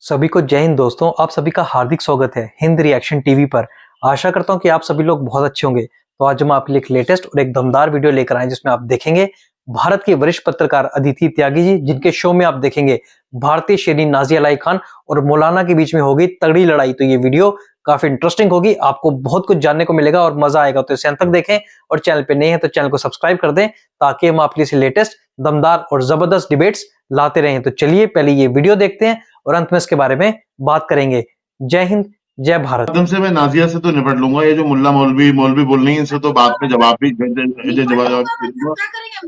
सभी को जय हिंद दोस्तों। आप सभी का हार्दिक स्वागत है हिंद रिएक्शन टीवी पर। आशा करता हूं कि आप सभी लोग बहुत अच्छे होंगे। तो आज हम आपके लिए एक लेटेस्ट और एक दमदार वीडियो लेकर आए जिसमें आप देखेंगे भारत के वरिष्ठ पत्रकार अदिति त्यागी जी, जिनके शो में आप देखेंगे भारतीय शेरनी नाजिया अलाई खान और मौलाना के बीच में होगी तगड़ी लड़ाई। तो ये वीडियो काफी इंटरेस्टिंग होगी, आपको बहुत कुछ जानने को मिलेगा और मजा आएगा। तो इसे अंत तक देखें और चैनल पे नए हैं तो चैनल को सब्सक्राइब कर दें ताकि हम आपके लिए लेटेस्ट दमदार और जबरदस्त डिबेट्स लाते रहें। तो चलिए पहले ये वीडियो देखते हैं और अंत में इसके बारे में बात करेंगे। जय हिंद, जय भारत। एकदम से मैं नाजिया से तो निपट लूंगा। ये जो मुल्ला मौलवी मौलवी बोल रही है इनसे तो बाद में जवाब भी जवाब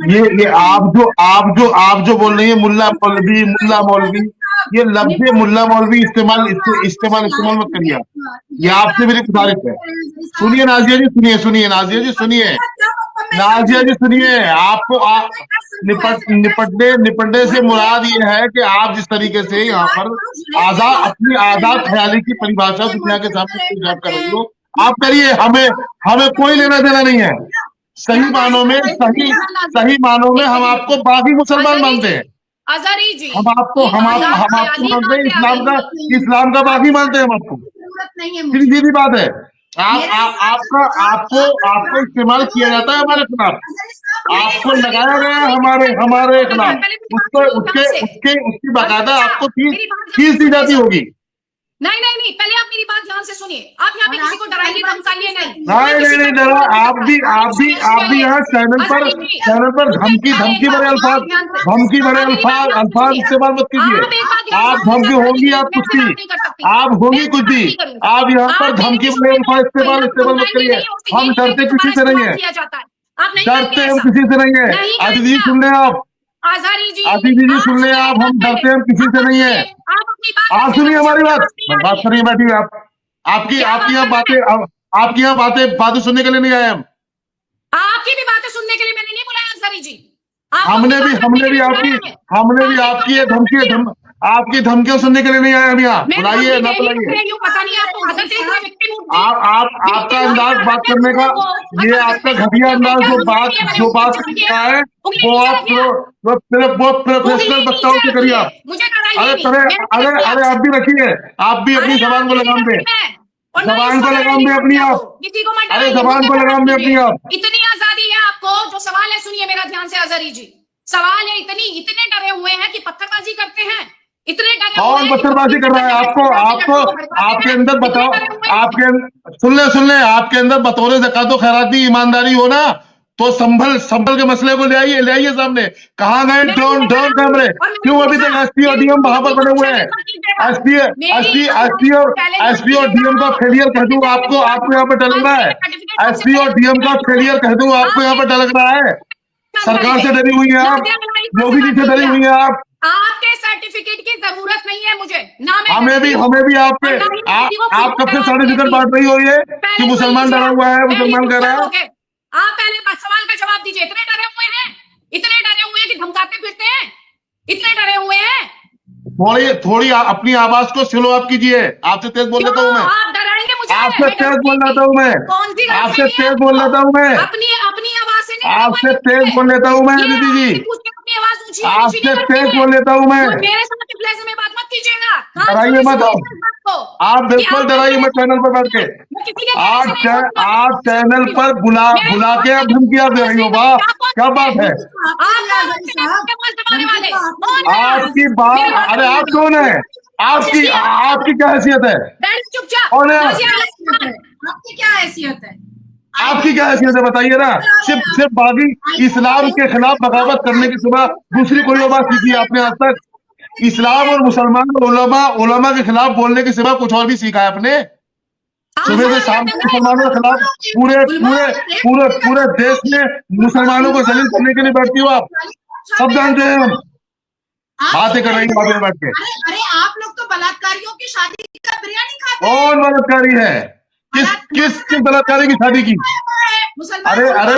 ये आप जो बोल रही है मुल्ला मौलवी ये लफ्ज मुल्ला मौलवी इस्तेमाल मत करिए। ये आपसे मेरी गुजारिश है। सुनिए नाजिया जी, सुनिए। आपको निपटने से मुराद ये है कि आप जिस तरीके से यहाँ पर अपनी आजाद ख्याली की परिभाषा दुनिया के सामने पेश कर रही हो, आप करिए। हमें कोई लेना देना नहीं है। सही मानों में हम आपको बागी मुसलमान मानते हैं। हम आपको मानते हैं, इस्लाम का बागी मानते हैं हम आपको। सीधी बात है। आपको इस्तेमाल किया जाता है हमारे खिलाफ, आपको लगाया गया है हमारे खिलाफ। उसकी बाकायदा आपको फीस दी जाती होगी। नहीं, पहले आप मेरी बात ध्यान से सुनिए। आप यहाँ पे किसी को डराइए, धमकाइए नहीं डरा। आप भी यहाँ चैनल पर धमकी भरे अल्फाज इस्तेमाल मत कीजिए। आप धमकी होंगी, आप होंगी कुछ भी। आप यहाँ पर धमकी भरे अल्फाज इस्तेमाल मत करिए। हम डरते किसी से नहीं है, अदिति जी सुन रहे आप, अदिति जी सुन रहे आप, हम डरते हम किसी से नहीं है। आप सुनिए हमारी बात करिए, बैठिए आप। आपकी यहाँ बातें सुनने के लिए नहीं आए हम। आपकी भी बातें सुनने के लिए मैंने नहीं बुलाया अंसारी जी। हमने भी आपकी धमकियां सुनने के लिए नहीं आए हम यहाँ। बुलाइए ना बुलाइए। पता नहीं आपको आपका अंदाज बात करने का, ये आपका घटिया अंदाज जो बात करता है वो आप प्रोफेशनल वक्ताओं से करिए आप। अरे आप भी रखिए, आप भी अपनी जबान को लगाम दें, अपनी आप। अरे जबान को लगाम दें अपनी आप। इतनी आजादी है आपको, जो सवाल है सुनिए मेरा ध्यान से अजहरी जी। सवाल है इतने डरे हुए हैं कि पत्थरबाजी करते हैं। इतने डरे कौन पत्थरबाजी कर रहा है? आपको आपके अंदर बताओ, सुन ले आपके अंदर बतौर ज़कात व खैराती ईमानदारी हो ना, तो संभल के मसले को ले आइए सामने। कहाँ गए ड्रोन कैमरे? क्यों अभी तक एसपी और डीएम वहां पर बने हुए हैं? एसपी और डीएम का फेलियर कह दूं आपको यहाँ पे टलक रहा है। एसपी और डीएम का फेलियर कह दूं आपको यहाँ पे टलक रहा है। सरकार से डरी हुई है आप, योगी जी से डरी हुई है आप। आपके सर्टिफिकेट की जरूरत नहीं है मुझे ना। हमें भी आप कब से सर्टिफिकेट बांट रही हो ये कि मुसलमान डरा हुआ है, मुसलमान कह रहा है। आप पहले सवाल का जवाब दीजिए। इतने डरे हुए हैं कि धमकाते फिरते हैं, इतने डरे हुए हैं। थोड़ी अपनी आवाज को स्लो अप कीजिए। आपसे तेज बोल लेता हूँ मैं, आप डराएंगे मुझे। आपसे तेज बोल लेता हूँ मैं, आपसे तेज बोल लेता हूँ मैं, अपनी आवाज से नहीं, आपसे तेज बोल लेता हूँ मैं दीदी जी, आपसे तेज बोल लेता हूँ मैं। मेरे साथ प्लेस में बात मत कीजिएगा। डराइए मत आप बिल्कुल डराइए मत। चैनल पर बैठ के आप चैनल पर बुला के अब धमकियां दे रही हो। वाह क्या बात है आपकी बात। अरे आप कौन है? आपकी क्या हैसियत है? चुपचाप। आपकी क्या हैसियत है? आपकी क्या हैसियत है बताइए ना। सिर्फ बागी इस्लाम के खिलाफ बगावत करने के सिवा दूसरी कोई बात सीखी आपने आज तक? इस्लाम और मुसलमान और उलमा के खिलाफ बोलने के सिवा कुछ और भी सीखा है आपने? सुबह से शाम तक मुसलमानों के खिलाफ पूरे देश में मुसलमानों को जलील करने के लिए बैठती हो आप। सब जानते हैं हम। बातें कर रही हैं बैठ के। अरे आप लोग तो बलात्कारियों की शादी का बिरयानी खाते हैं। कौन बलात्कारी है? किस बलात्कारी की शादी की? अरे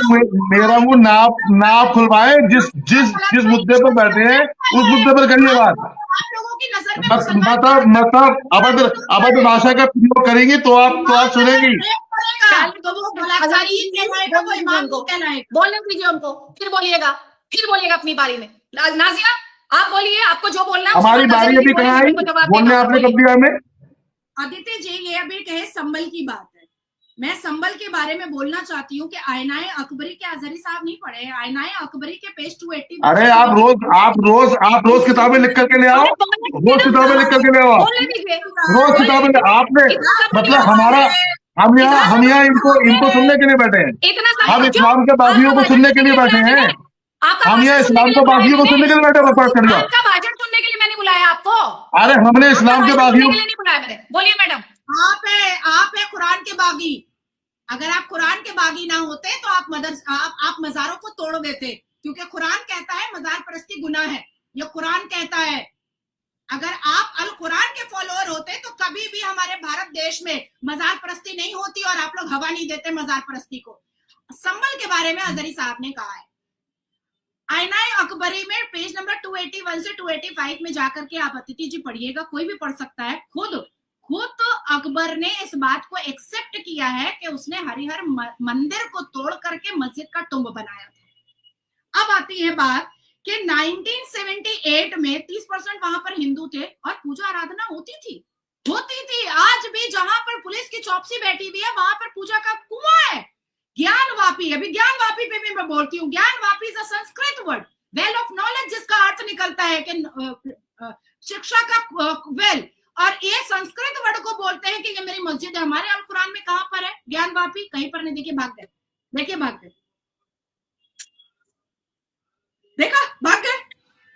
मेरा मुंह नाप खुलवाए। जिस मुद्दे पर बैठे हैं उस मुद्दे पर करिए बात। मतलब अभद्र भाषा का प्रयोग करेंगे तो आप सुनेंगी। बोलने दीजिए उनको, फिर बोलिएगा अपनी बारी में। नाजिया आप बोलिए, आपको जो बोलना है हमारी बारी अभी कहाँ आई, बोलने आपने कब दिया हमें? आदित्य जी, ये अभी कहे संबल की बात है, मैं संबल के बारे में बोलना चाहती हूँ कि आयनाए अकबरी के अजहरी साहब नहीं पढ़े हैं। आयनाए अकबरी के पेज 280। अरे आप रोज किताबें लिख करके ले आओ, रोज किताबें लिख करके ले आओ, रोज किताबें। आपने मतलब हमारा, हम यहाँ इनको सुनने के लिए बैठे हैं, हम इस्लाम के बागियों को सुनने के लिए बैठे हैं, हम यहाँ इस्लाम के बागियों को सुनने के लिए बैठे हैं। आपका भाषण सुनने के लिए मैंने बुलाया आपको। अरे हमने इस्लाम के बागियों, नहीं बुलाया मैंने। बोलिए मैडम। आप है कुरान के बागी। अगर आप कुरान के बागी ना होते तो आप मजारों को तोड़ देते, क्योंकि कुरान कहता है मजार परस्ती गुनाह है, ये कुरान कहता है। अगर आप अल कुरान के फॉलोअर होते तो कभी भी हमारे भारत देश में मजार परस्ती नहीं होती और आप लोग हवा नहीं देते मजार परस्ती को। संबल के बारे में अजहरी साहब ने कहा है, आयनाए अकबरी में पेज नंबर 281 से 285 में जाकर के आप अतिथि जी पढ़िएगा, कोई भी पढ़ सकता है। खुद अकबर ने इस बात को एक्सेप्ट किया है कि उसने हरिहर मंदिर को तोड़ करके मस्जिद का टुंब बनाया था। अब आती है बात कि 1978 में 30% वहां पर हिंदू थे और पूजा आराधना होती थी। आज भी जहां पर पुलिस की चौकसी बैठी हुई है वहां पर पूजा का कुआं है। ज्ञानवापी, अभी ज्ञानवापी पे भी मैं बोलती हूँ, Gyanvapi is a Sanskrit word, well of knowledge, जिसका अर्थ निकलता है कि शिक्षा का वेल, और ये संस्कृत वर्ड को बोलते हैं कि ये मेरी मस्जिद है। हमारे अल कुरान में कहां पर है ज्ञानवापी? कहीं पर नहीं। देखिए भाग गए, देखिए भाग गए, देखा भाग गए।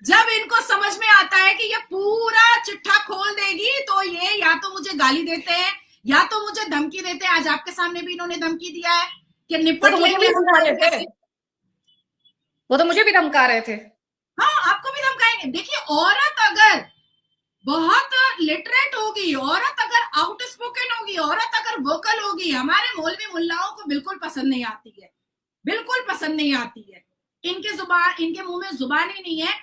जब इनको समझ में आता है कि ये पूरा चिट्ठा खोल देगी तो ये या तो मुझे गाली देते हैं या तो मुझे धमकी देते हैं। आज आपके सामने भी इन्होंने धमकी दिया है कि निपट लेंगे। वो तो मुझे भी धमका रहे थे। हाँ, आपको भी धमकाएंगे। देखिए, औरत अगर बहुत लिटरेट होगी, औरत अगर आउटस्पोकन होगी, औरत अगर वोकल होगी, हमारे मौलवी मुल्लाओं को बिल्कुल पसंद नहीं आती है, बिल्कुल पसंद नहीं आती है। इनके मुंह में जुबान ही नहीं है।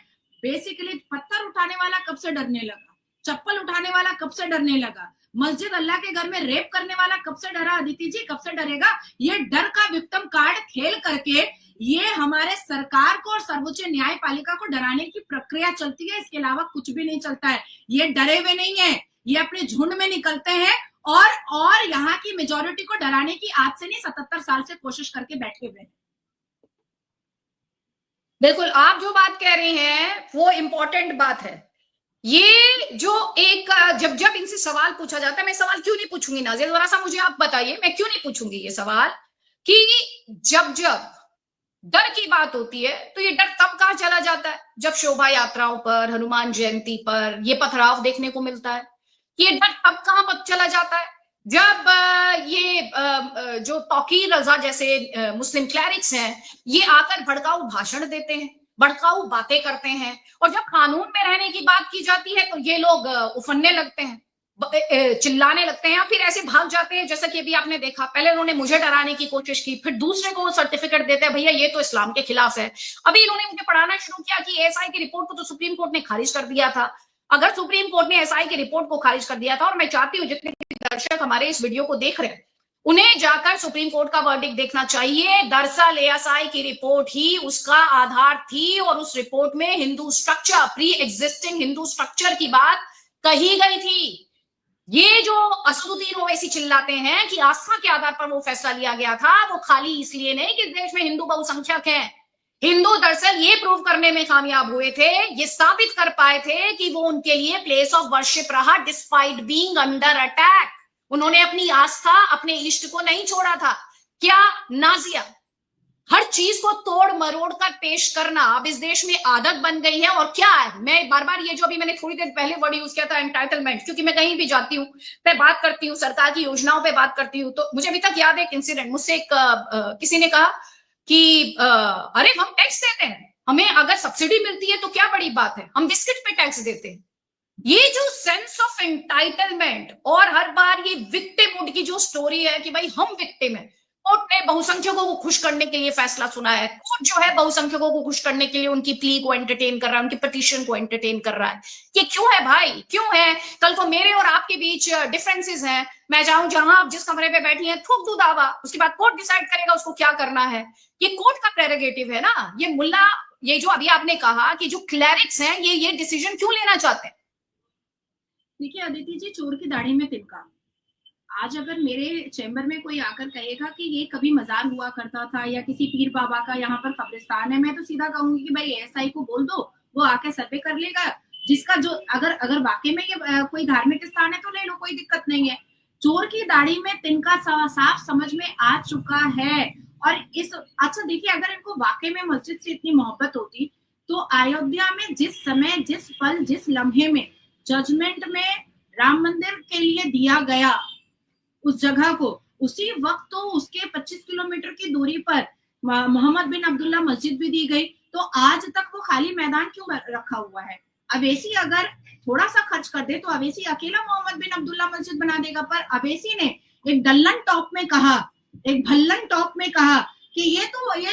बेसिकली पत्थर उठाने वाला कब से डरने लगा, चप्पल उठाने वाला कब से डरने लगा, मस्जिद अल्लाह के घर में रेप करने वाला कब से डरा? अदिति जी, कब से डरेगा? ये डर का विक्टिम कार्ड खेल करके ये हमारे सरकार को और सर्वोच्च न्यायपालिका को डराने की प्रक्रिया चलती है, इसके अलावा कुछ भी नहीं चलता है। ये डरे हुए नहीं है, ये अपने झुंड में निकलते हैं और यहाँ की मेजोरिटी को डराने की आज से नहीं 77 साल से कोशिश करके बैठे हुए हैं। बिल्कुल, आप जो बात कह रहे हैं वो इंपॉर्टेंट बात है। ये जो एक जब इनसे सवाल पूछा जाता है, मैं सवाल क्यों नहीं पूछूंगी नाज़िया, जरा सा मुझे आप बताइए, मैं क्यों नहीं पूछूंगी ये सवाल कि जब डर की बात होती है तो ये डर तब कहां चला जाता है? जब शोभा यात्राओं पर, हनुमान जयंती पर ये पथराव देखने को मिलता है। ये डर तब कहां चला जाता है? जब ये जो तौकीर रजा जैसे मुस्लिम क्लैरिक्स हैं, ये आकर भड़काऊ भाषण देते हैं, भड़काऊ बातें करते हैं, और जब कानून में रहने की बात की जाती है तो ये लोग उफनने लगते हैं, चिल्लाने लगते हैं, या फिर ऐसे भाग जाते हैं। जैसा कि अभी आपने देखा, पहले उन्होंने मुझे डराने की कोशिश की, फिर दूसरे को वो सर्टिफिकेट देते हैं, भैया ये तो इस्लाम के खिलाफ है। अभी इन्होंने मुझे पढ़ाना शुरू किया कि एएसआई की रिपोर्ट को तो सुप्रीम कोर्ट ने खारिज कर दिया था। अगर सुप्रीम कोर्ट ने एएसआई की रिपोर्ट को खारिज कर दिया था, और मैं चाहती हूँ जितने दर्शक हमारे इस वीडियो को देख रहे हैं उन्हें जाकर सुप्रीम कोर्ट का वर्डिक्ट देखना चाहिए। दरअसल एएसआई की रिपोर्ट ही उसका आधार थी, और उस रिपोर्ट में Hindu structure, pre existing Hindu structure की बात कही गई थी। ये जो असदुद्दीन ओवैसी चिल्लाते हैं कि आस्था के आधार पर वो फैसला लिया गया था, वो खाली इसलिए नहीं कि देश में हिंदू बहुसंख्यक हैं। हिंदू दरअसल ये प्रूव करने में कामयाब हुए थे, ये साबित कर पाए थे कि वो उनके लिए प्लेस ऑफ वर्शिप रहा डिस्पाइट बीइंग अंडर अटैक। उन्होंने अपनी आस्था, अपने इष्ट को नहीं छोड़ा था। क्या नाज़िया, हर चीज को तोड़ मरोड़ कर पेश करना अब इस देश में आदत बन गई है। और क्या है, मैं बार बार ये जो अभी मैंने थोड़ी देर पहले वर्ड यूज किया था एंटाइटलमेंट, क्योंकि मैं कहीं भी जाती हूँ, मैं बात करती हूँ, सरकार की योजनाओं पे बात करती हूँ, तो मुझे अभी तक याद है एक इंसिडेंट। मुझसे किसी ने कहा कि अरे हम टैक्स देते हैं, हमें अगर सब्सिडी मिलती है तो क्या बड़ी बात है, हम बिस्किट पे टैक्स देते हैं। ये जो सेंस ऑफ एंटाइटलमेंट और हर बार ये विक्टिमहुड की जो स्टोरी है कि भाई हम विक्टिम है। कोर्ट ने बहुसंख्यकों को खुश करने के लिए फैसला सुना है। कोर्ट जो है बहुसंख्यकों को खुश करने के लिए उनकी प्ली को एंटरटेन कर रहा है, उनकी पिटीशन को एंटरटेन कर रहा है। ये क्यों है भाई, क्यों है? कल को मेरे और आपके बीच डिफरेंसेस हैं, मैं चाहूं जहां आप जिस कमरे पे बैठी हैं थूक दूं दावा, उसके बाद कोर्ट डिसाइड करेगा उसको क्या करना है। ये कोर्ट का प्रेरोगेटिव है ना, ये मुल्ला ये जो अभी आपने कहा कि जो क्लैरिक्स हैं ये डिसीजन क्यों लेना चाहते हैं? देखिए अदिति जी, चोर की दाढ़ी में तिनका। आज अगर मेरे चैम्बर में कोई आकर कहेगा कि ये कभी मजार हुआ करता था या किसी पीर बाबा का यहाँ पर कब्रिस्तान है, मैं तो सीधा कहूंगी कि भाई एएसआई को बोल दो, वो आके सर्वे कर लेगा। जिसका जो अगर वाकई में ये कोई धार्मिक स्थान है तो ले लो, कोई दिक्कत नहीं है। चोर की दाढ़ी में तिनका साफ समझ में आ चुका है। और अच्छा देखिए, अगर इनको वाकई में मस्जिद से इतनी मोहब्बत होती तो अयोध्या में जिस समय, जिस पल, जिस लम्हे में जजमेंट में राम मंदिर के लिए दिया गया उस जगह को, उसी वक्त तो उसके 25 किलोमीटर की दूरी पर मोहम्मद बिन अब्दुल्ला मस्जिद भी दी गई। तो आज तक वो खाली मैदान क्यों रखा हुआ है? अवेसी अगर थोड़ा सा खर्च कर दे तो अवेसी अकेला मोहम्मद बिन अब्दुल्ला मस्जिद बना देगा। पर अवेसी ने एक डल्लन टॉप में कहा, एक भल्लन टॉप में कहा कि ये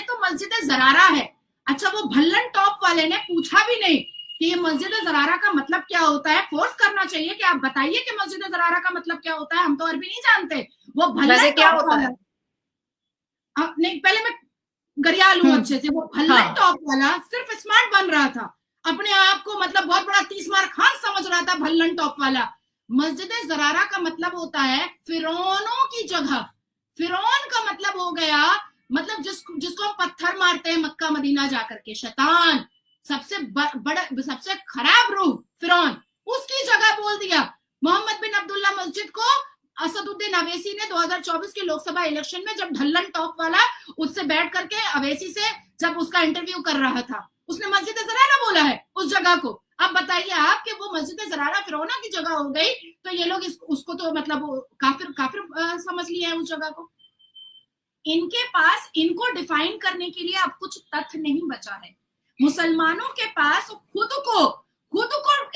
तो मस्जिद ज़रारा है। अच्छा, वो भल्लन टॉप वाले ने पूछा भी नहीं कि ये मस्जिद ज़रारा का मतलब क्या होता है। फोर्स करना चाहिए कि आप बताइए कि मस्जिद ज़रारा का मतलब क्या होता है, हम तो अरबी नहीं जानते। वो भल्लन क्या होता है? नहीं, पहले मैं गरिया लूं अच्छे से। वो भल्लन टॉप वाला सिर्फ स्मार्ट बन रहा था, अपने आप को मतलब बहुत बड़ा 30 मार खान समझ रहा था। भल्लन टॉप वाला मस्जिद ज़रारा का मतलब होता है फिरौनों की जगह। फिरौन का मतलब हो गया, मतलब जिसको हम पत्थर मारते हैं मक्का मदीना जाकर के, शैतान, सबसे बड़ा, सबसे खराब रूह फिरौन, उसकी जगह बोल दिया। मोहम्मद बिन अब्दुल्ला मस्जिद को असदुद्दीन अवैसी ने 2024 के लोकसभा इलेक्शन में, जब ढल्लन टॉप वाला उससे बैठ करके अवैसी से जब उसका इंटरव्यू कर रहा था, उसने मस्जिद ज़रारा बोला है उस जगह को। अब बताइए आप कि वो मस्जिद ज़रारा फिरौना की जगह हो गई, तो ये लोग उसको तो मतलब काफिर समझ लिया है उस जगह को। इनके पास इनको डिफाइन करने के लिए अब कुछ तथ्य नहीं बचा है। मुसलमानों के पास खुद को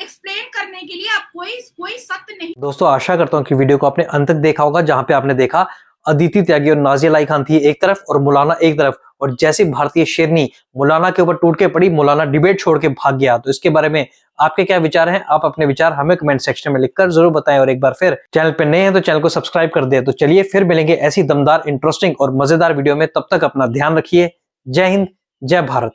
एक्सप्लेन करने के लिए अब कोई सत्य नहीं। दोस्तों, आशा करता हूं कि वीडियो को आपने अंत तक देखा होगा, जहां पे आपने देखा अदिति त्यागी और नाजिया लाई खान थी एक तरफ और मौलाना एक तरफ, और जैसी भारतीय शेरनी मौलाना के ऊपर टूट के पड़ी, मौलाना डिबेट छोड़ के भाग गया। तो इसके बारे में आपके क्या विचार हैं? आप अपने विचार हमें कमेंट सेक्शन में लिखकर जरूर बताएं, और एक बार फिर चैनल पे नए हैं तो चैनल को सब्सक्राइब कर दें। तो चलिए फिर मिलेंगे ऐसी दमदार, इंटरेस्टिंग और मजेदार वीडियो में। तब तक अपना ध्यान रखिए। जय हिंद, जय भारत।